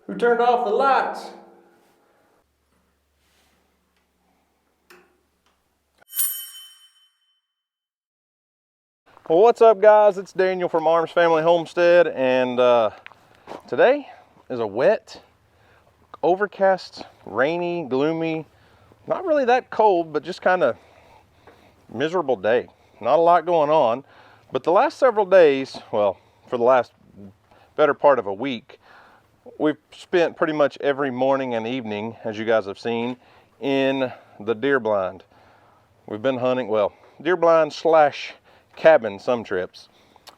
Who turned off the lights? Well, what's up guys? It's Daniel from Arms Family Homestead, and today is a wet, overcast, rainy, gloomy, not really that cold, but just kind of miserable day. Not a lot going on, but the last several days, well, for the last better part of a week, we've spent pretty much every morning and evening, as you guys have seen, in the deer blind. We've been hunting, well, deer blind slash cabin some trips.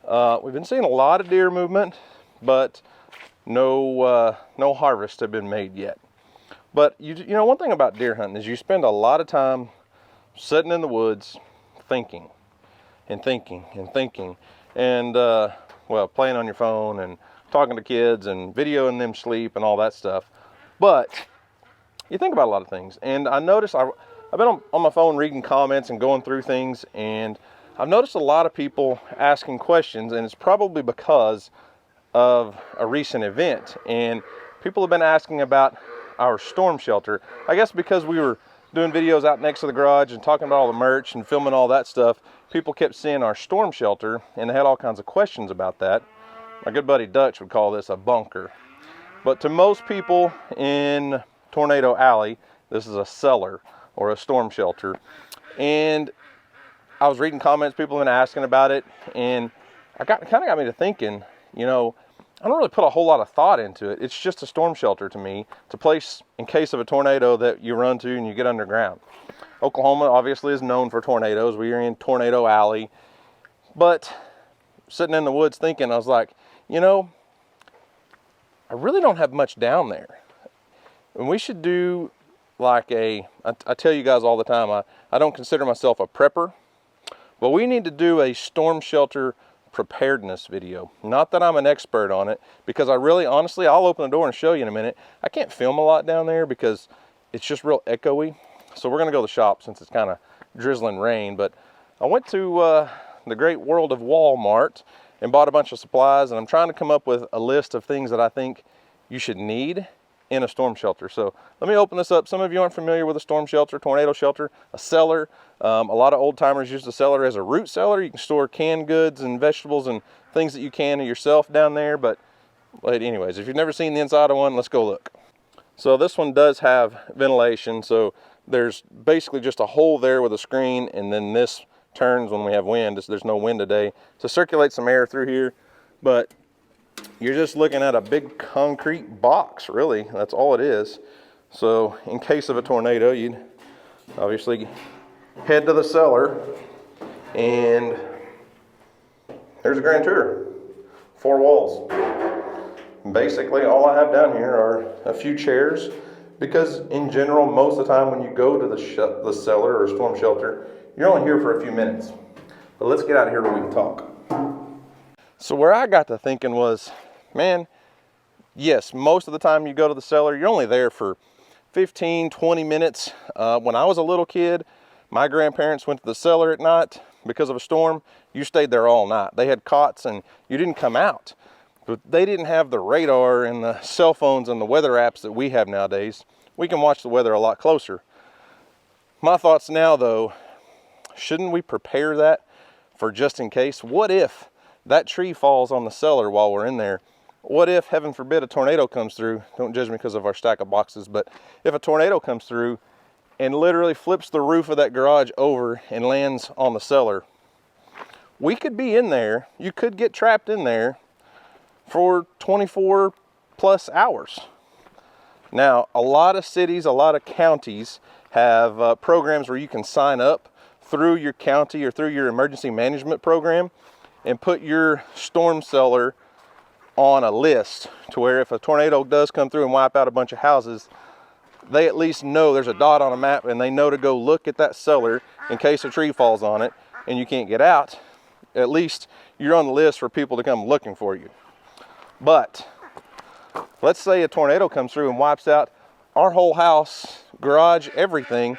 We've been seeing a lot of deer movement, but no harvests have been made yet. But you know, one thing about deer hunting is you spend a lot of time sitting in the woods thinking and thinking and thinking, and well, playing on your phone and talking to kids and videoing them sleep and all that stuff. But you think about a lot of things, and I noticed I've been on my phone reading comments and going through things, and I've noticed a lot of people asking questions, and it's probably because of a recent event. And people have been asking about our storm shelter. I guess because we were doing videos out next to the garage and talking about all the merch and filming all that stuff, people kept seeing our storm shelter, and they had all kinds of questions about that. My good buddy Dutch would call this a bunker. But to most people in Tornado Alley, this is a cellar or a storm shelter. And I was reading comments, people have been asking about it, and it kind of got me to thinking, you know, I don't really put a whole lot of thought into it. It's just a storm shelter to me. It's a place in case of a tornado that you run to and you get underground. Oklahoma obviously is known for tornadoes. We are in Tornado Alley. But sitting in the woods thinking, I was like, you know, I really don't have much down there. And we should do like I tell you guys all the time, I don't consider myself a prepper. But we need to do a storm shelter preparedness video. Not that I'm an expert on it, because I really, honestly, I'll open the door and show you in a minute. I can't film a lot down there because it's just real echoey. So we're gonna go to the shop since it's kind of drizzling rain. But I went to the great world of Walmart and bought a bunch of supplies, and I'm trying to come up with a list of things that I think you should need in a storm shelter. So let me open this up. Some of you aren't familiar with a storm shelter, tornado shelter, a cellar. A lot of old timers use the cellar as a root cellar. You can store canned goods and vegetables and things that you can yourself down there. But anyways, if you've never seen the inside of one, let's go look. So this one does have ventilation. So there's basically just a hole there with a screen, and then this turns when we have wind. There's no wind today to circulate some air through here. But you're just looking at a big concrete box, really. That's all it is. So in case of a tornado, you'd obviously head to the cellar, and there's a grand tour. 4 walls. Basically, all I have down here are a few chairs, because in general, most of the time when you go to the cellar or storm shelter, you're only here for a few minutes. But let's get out of here where we can talk. So where I got to thinking was, man, yes, most of the time you go to the cellar, you're only there for 15, 20 minutes. When I was a little kid, my grandparents went to the cellar at night because of a storm. You stayed there all night. They had cots and you didn't come out. But they didn't have the radar and the cell phones and the weather apps that we have nowadays. We can watch the weather a lot closer. My thoughts now though, shouldn't we prepare that for just in case? What if that tree falls on the cellar while we're in there? What if, heaven forbid, a tornado comes through? Don't judge me because of our stack of boxes, but if a tornado comes through and literally flips the roof of that garage over and lands on the cellar, we could be in there. You could get trapped in there for 24 plus hours. Now, a lot of cities, a lot of counties have programs where you can sign up through your county or through your emergency management program and put your storm cellar on a list to where if a tornado does come through and wipe out a bunch of houses, they at least know there's a dot on a map, and they know to go look at that cellar in case a tree falls on it and you can't get out. At least you're on the list for people to come looking for you. But let's say a tornado comes through and wipes out our whole house, garage, everything,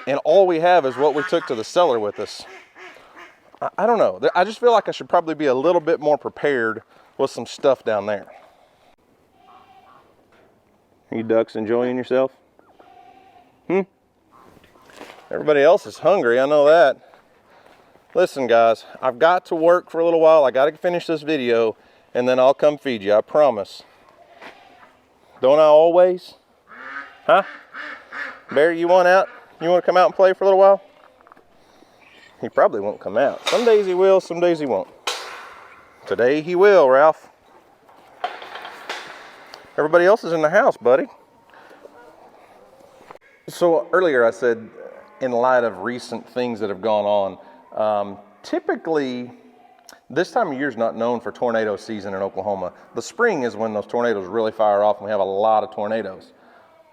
and all we have is what we took to the cellar with us. I don't know. I just feel like I should probably be a little bit more prepared with some stuff down there. You ducks enjoying yourself? Everybody else is hungry, I know that. Listen guys, I've got to work for a little while. I got to finish this video and then I'll come feed you, I promise. Don't I always? Huh? Barry, you want out? You want to come out and play for a little while? He probably won't come out. Some days he will, some days he won't. Today he will, Ralph. Everybody else is in the house, buddy. So earlier I said, in light of recent things that have gone on, typically this time of year is not known for tornado season in Oklahoma. The spring is when those tornadoes really fire off and we have a lot of tornadoes.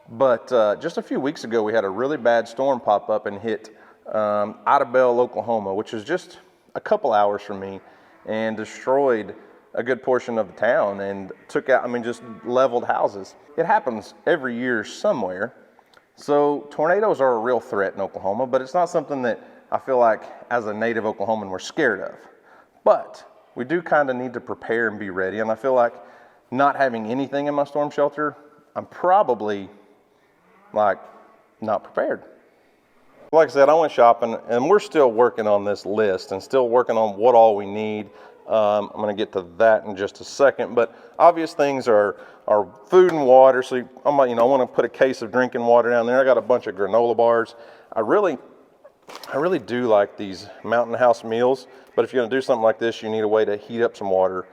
But just a few weeks ago we had a really bad storm pop up and hit Idabel, Oklahoma, which is just a couple hours from me, and destroyed a good portion of the town and took out, I mean, just leveled houses. It happens every year somewhere. So tornadoes are a real threat in Oklahoma, but it's not something that I feel like as a native Oklahoman we're scared of. But we do kind of need to prepare and be ready, and I feel like not having anything in my storm shelter, I'm probably like not prepared. Like I said, I went shopping and we're still working on this list and still working on what all we need. I'm going to get to that in just a second, but obvious things are food and water. So I want to put a case of drinking water down there. I got a bunch of granola bars. I really do like these Mountain House meals, but if you're going to do something like this, you need a way to heat up some water.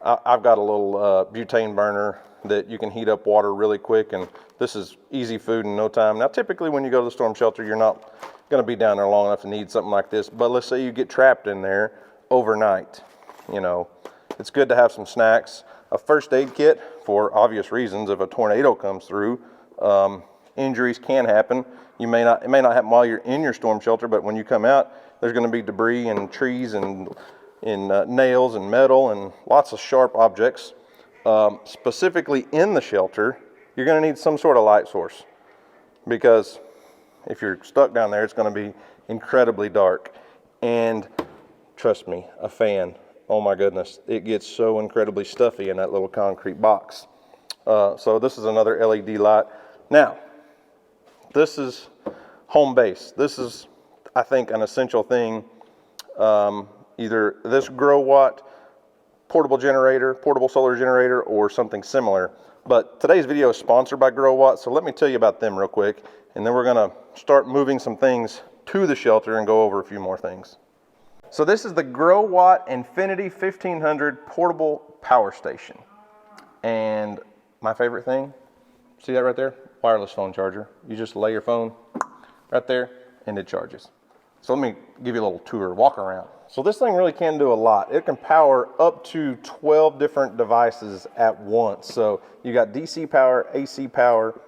I've got a little butane burner that you can heat up water really quick, and this is easy food in no time. Now, typically when you go to the storm shelter, you're not going to be down there long enough to need something like this, but let's say you get trapped in there overnight. You know, it's good to have some snacks, a first aid kit for obvious reasons. If a tornado comes through, injuries can happen. It may not happen while you're in your storm shelter, but when you come out, there's going to be debris and trees and nails and metal and lots of sharp objects. Specifically in the shelter, you're going to need some sort of light source, because if you're stuck down there, it's going to be incredibly dark. And trust me, a fan. Oh my goodness, it gets so incredibly stuffy in that little concrete box. So this is another LED light. Now, this is home base. This is, I think, an essential thing. Either this Growatt portable generator, portable solar generator, or something similar. But today's video is sponsored by Growatt, so let me tell you about them real quick, and then we're gonna start moving some things to the shelter and go over a few more things. So this is the Growatt Infinity 1500 portable power station. And my favorite thing, see that right there? Wireless phone charger. You just lay your phone right there and it charges. So let me give you a little tour, walk around. So this thing really can do a lot. It can power up to 12 different devices at once. So you got DC power, AC power,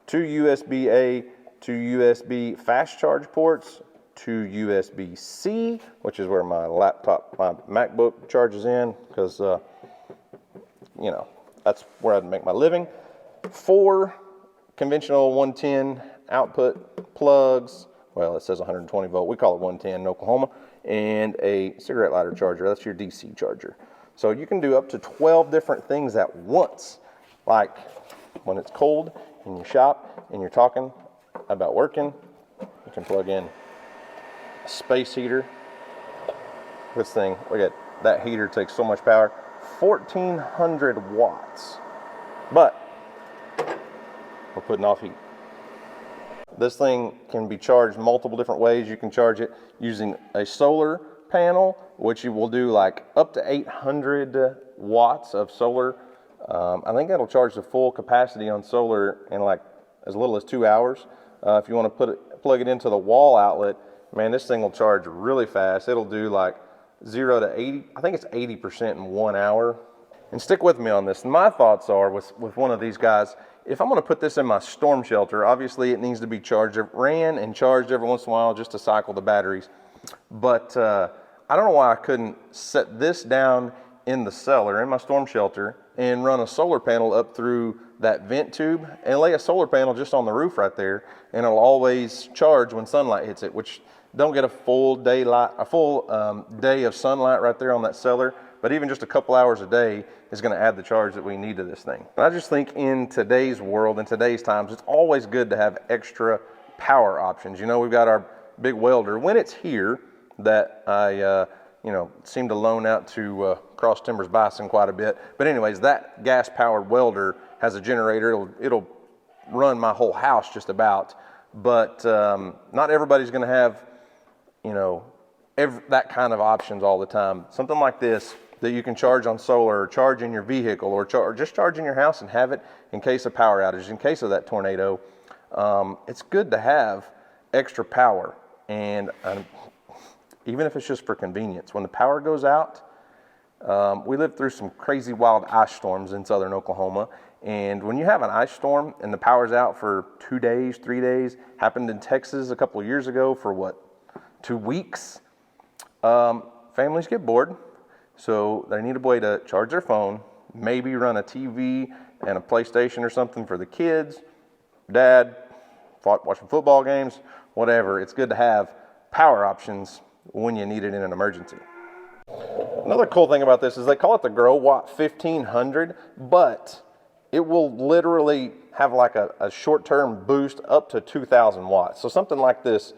2 USB-A, 2 USB fast charge ports, 2 USB-C, which is where my laptop, my MacBook charges in, because, you know, that's where I'd make my living. 4 conventional 110 output plugs. Well, it says 120 volt. We call it 110 in Oklahoma. And a cigarette lighter charger. That's your DC charger. So you can do up to 12 different things at once. Like when it's cold in your shop and you're talking about working, you can plug in a space heater. This thing, look at that heater, takes so much power. 1400 watts. But we're putting off heat. This thing can be charged multiple different ways. You can charge it using a solar panel, which you will do like up to 800 watts of solar. I think that'll charge the full capacity on solar in like as little as 2 hours. If you want to plug it into the wall outlet, man, this thing will charge really fast. It'll do like 0 to 80, I think it's 80% in 1 hour. And stick with me on this. My thoughts are with one of these guys, if I'm going to put this in my storm shelter, obviously it needs to be charged, ran and charged every once in a while just to cycle the batteries. But I don't know why I couldn't set this down in the cellar, in my storm shelter, and run a solar panel up through that vent tube and lay a solar panel just on the roof right there, and it'll always charge when sunlight hits it, which don't get a full day day of sunlight right there on that cellar, but even just a couple hours a day is going to add the charge that we need to this thing. I just think in today's world, in today's times, it's always good to have extra power options. You know, we've got our big welder when it's here that I seem to loan out to Cross Timbers Bison quite a bit. But anyways, that gas powered welder has a generator. It'll run my whole house just about, but not everybody's going to have, that kind of options all the time. Something like this that you can charge on solar, or charge in your vehicle, or just charge in your house and have it in case of power outages, in case of that tornado. It's good to have extra power, and even if it's just for convenience. When the power goes out, we lived through some crazy wild ice storms in southern Oklahoma, and when you have an ice storm and the power's out for 2 days, 3 days, happened in Texas a couple of years ago for 2 weeks, families get bored, so they need a way to charge their phone, maybe run a TV and a PlayStation or something for the kids, dad, watching football games, whatever. It's good to have power options when you need it in an emergency. Another cool thing about this is they call it the Growatt 1500, but it will literally have like a short-term boost up to 2,000 watts. So something like this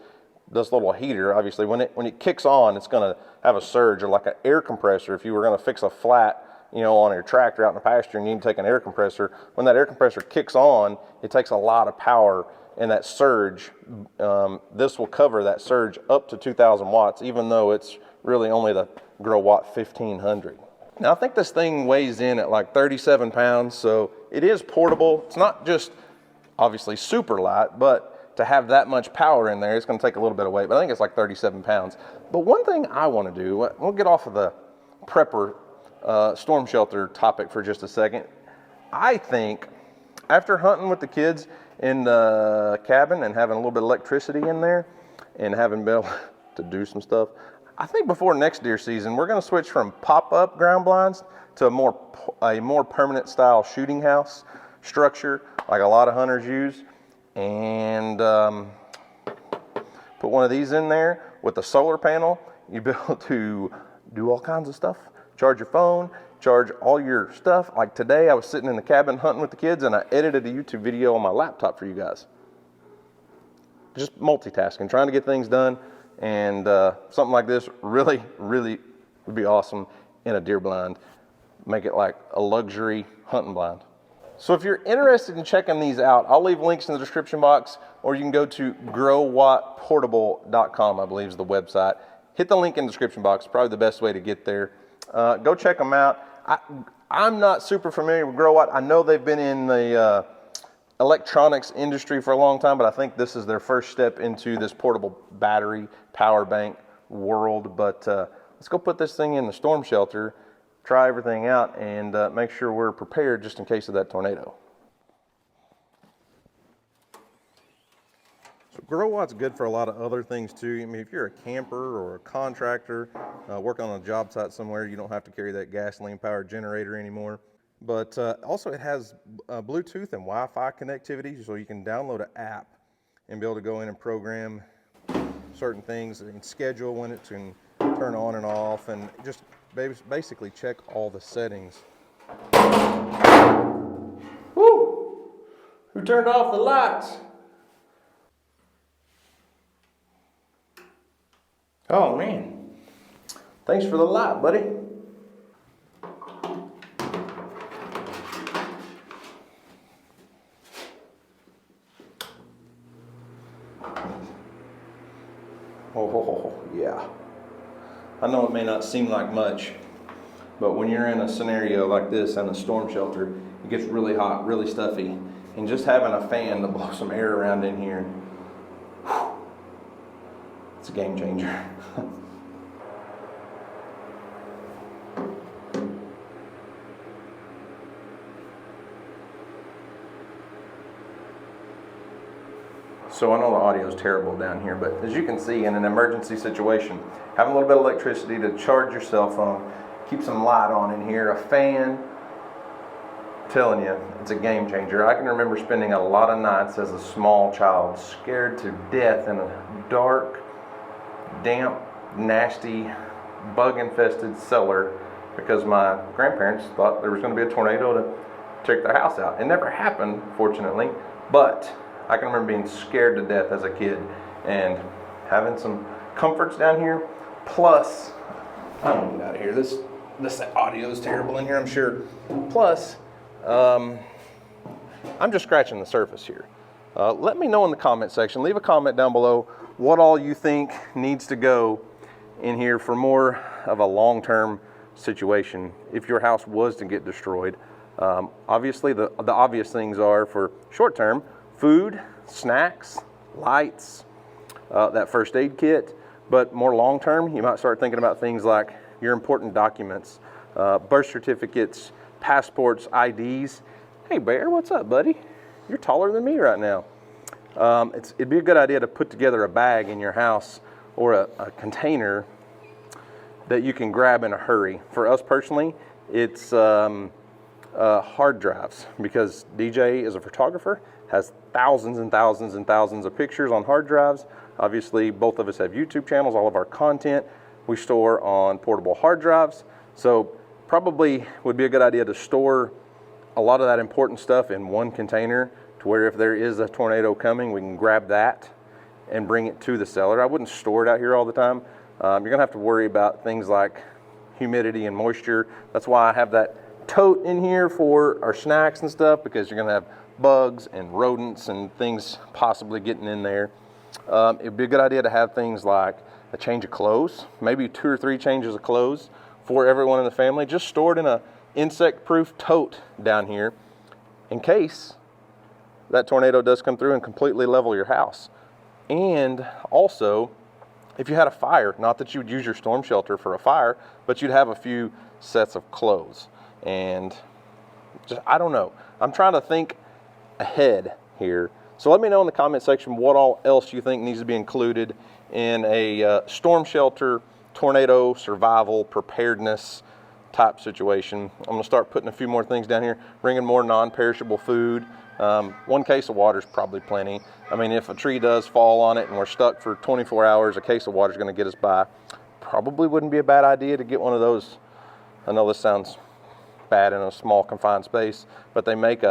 little heater, obviously, when it kicks on, it's going to have a surge, or like an air compressor. If you were going to fix a flat, on your tractor out in the pasture and you need to take an air compressor, when that air compressor kicks on, it takes a lot of power, and that surge, this will cover that surge up to 2,000 watts, even though it's really only the Growatt 1500. Now, I think this thing weighs in at like 37 pounds, so it is portable. It's not just obviously super light, but to have that much power in there, it's going to take a little bit of weight, but I think it's like 37 pounds. But one thing I want to do, we'll get off of the prepper storm shelter topic for just a second. I think after hunting with the kids in the cabin and having a little bit of electricity in there and having been able to do some stuff, I think before next deer season, we're going to switch from pop-up ground blinds to a more permanent style shooting house structure like a lot of hunters use, and put one of these in there with a solar panel. You'll be able to do all kinds of stuff. Charge your phone, charge all your stuff. Like today, I was sitting in the cabin hunting with the kids, and I edited a YouTube video on my laptop for you guys. Just multitasking, trying to get things done, and something like this really, really would be awesome in a deer blind. Make it like a luxury hunting blind. So if you're interested in checking these out, I'll leave links in the description box, or you can go to growattportable.com, I believe is the website. Hit the link in the description box, probably the best way to get there. Go check them out. I'm not super familiar with Growatt. I know they've been in the electronics industry for a long time, but I think this is their first step into this portable battery power bank world. But let's go put this thing in the storm shelter, try everything out, and make sure we're prepared just in case of that tornado. So Growatt's good for a lot of other things too. I mean, if you're a camper or a contractor, working on a job site somewhere, you don't have to carry that gasoline powered generator anymore. But also it has Bluetooth and Wi-Fi connectivity, so you can download an app and be able to go in and program certain things and schedule when it can turn on and off, and just basically check all the settings. Woo! Who turned off the lights? Oh man, thanks for the light, buddy. Oh, yeah. I know it may not seem like much, but when you're in a scenario like this in a storm shelter, it gets really hot, really stuffy, and just having a fan to blow some air around in here, whew, it's a game changer. So I know the audio is terrible down here, but as you can see, in an emergency situation, having a little bit of electricity to charge your cell phone, keep some light on in here, a fan, I'm telling you, it's a game changer. I can remember spending a lot of nights as a small child, scared to death in a dark, damp, nasty, bug-infested cellar because my grandparents thought there was going to be a tornado to take their house out. It never happened, fortunately, but I can remember being scared to death as a kid and having some comforts down here. Plus, I don't get out of here. This audio is terrible in here, I'm sure. Plus, I'm just scratching the surface here. Let me know in the comment section. Leave a comment down below what all you think needs to go in here for more of a long-term situation if your house was to get destroyed. Obviously, the obvious things are for short-term: food, snacks, lights, that first aid kit. But more long-term, you might start thinking about things like your important documents, birth certificates, passports, IDs. Hey Bear, what's up, buddy? You're taller than me right now. It'd be a good idea to put together a bag in your house or a container that you can grab in a hurry. For us personally, it's hard drives, because DJ is a photographer, has thousands and thousands and thousands of pictures on hard drives. Obviously, both of us have YouTube channels. All of our content we store on portable hard drives. So probably would be a good idea to store a lot of that important stuff in one container, to where if there is a tornado coming, we can grab that and bring it to the cellar. I wouldn't store it out here all the time. You're gonna have to worry about things like humidity and moisture. That's why I have that tote in here for our snacks and stuff, because you're gonna have bugs and rodents and things possibly getting in there. It'd be a good idea to have things like a change of clothes, maybe 2 or 3 changes of clothes for everyone in the family, just stored in a insect-proof tote down here in case that tornado does come through and completely level your house. And also, if you had a fire, not that you would use your storm shelter for a fire, but you'd have a few sets of clothes. And just, I don't know, I'm trying to think ahead here. So let me know in the comment section what all else you think needs to be included in a storm shelter, tornado survival, preparedness type situation. I'm gonna start putting a few more things down here, bringing more non-perishable food. 1 case of water is probably plenty. I mean, if a tree does fall on it and we're stuck for 24 hours, a case of water is gonna get us by. Probably wouldn't be a bad idea to get one of those. I know this sounds bad in a small confined space, but they make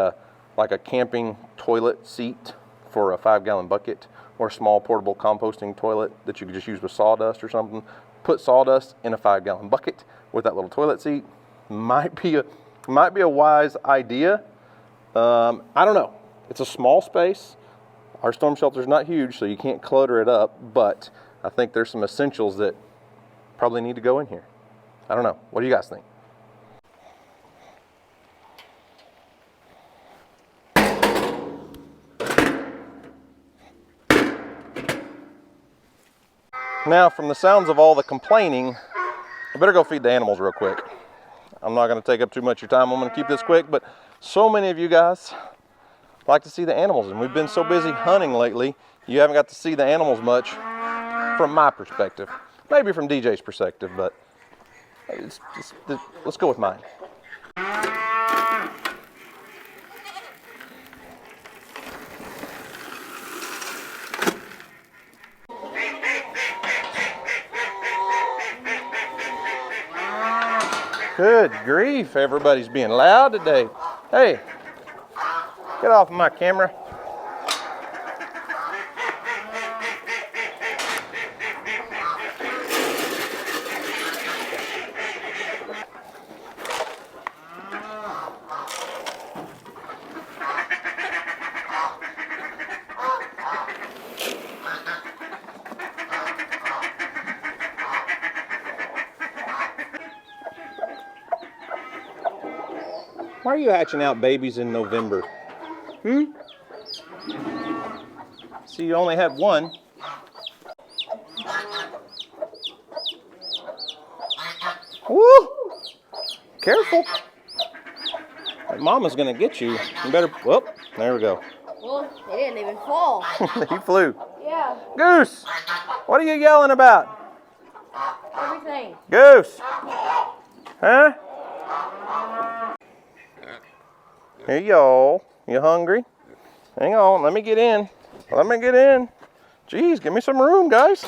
like a camping toilet seat for a 5-gallon bucket, or a small portable composting toilet that you could just use with sawdust or something. Put sawdust in a 5-gallon bucket with that little toilet seat. Might be a wise idea. I don't know. It's a small space. Our storm shelter is not huge, so you can't clutter it up, but I think there's some essentials that probably need to go in here. I don't know. What do you guys think? Now, from the sounds of all the complaining, I better go feed the animals real quick. I'm not going to take up too much of your time. I'm going to keep this quick, but so many of you guys like to see the animals, and we've been so busy hunting lately, you haven't got to see the animals much from my perspective. Maybe from DJ's perspective, but let's go with mine. Good grief, everybody's being loud today. Hey, get off of my camera. Why are you hatching out babies in November? See, you only had one. Woo! Careful. That mama's gonna get you. You better, whoop, there we go. Well, they didn't even fall. He flew. Yeah. Goose! What are you yelling about? Everything. Goose! Huh? Here y'all. You hungry? Hang on, let me get in. Let me get in. Jeez, give me some room, guys.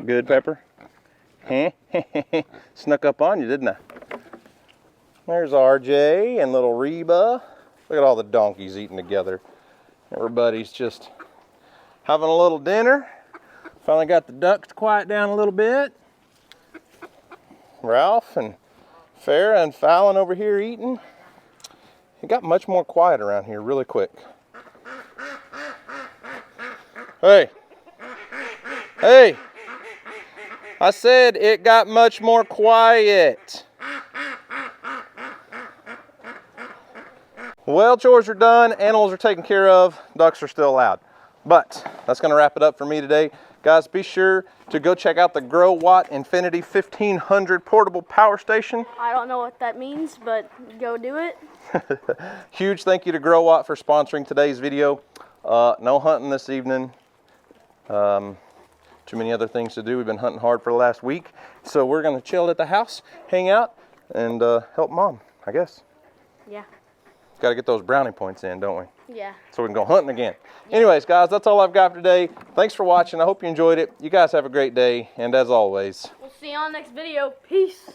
that good, Pepper? Huh? Snuck up on you, didn't I? There's RJ and little Reba. Look at all the donkeys eating together. Everybody's just having a little dinner. Finally got the ducks to quiet down a little bit. Ralph and Farrah and Fallon over here eating. It got much more quiet around here really quick. Hey. Hey. I said it got much more quiet. Well, chores are done, animals are taken care of, ducks are still allowed. But that's going to wrap it up for me today. Guys, be sure to go check out the Growatt Infinity 1500 portable power station. I don't know what that means, but go do it. Huge thank you to Growatt for sponsoring today's video. No hunting this evening. Too many other things to do. We've been hunting hard for the last week. So we're going to chill at the house, hang out, and help Mom, I guess. Yeah. Got to get those brownie points in, don't we? Yeah. So we can go hunting again. Yeah. Anyways, guys, that's all I've got for today. Thanks for watching. I hope you enjoyed it. You guys have a great day. And as always, we'll see you on the next video. Peace.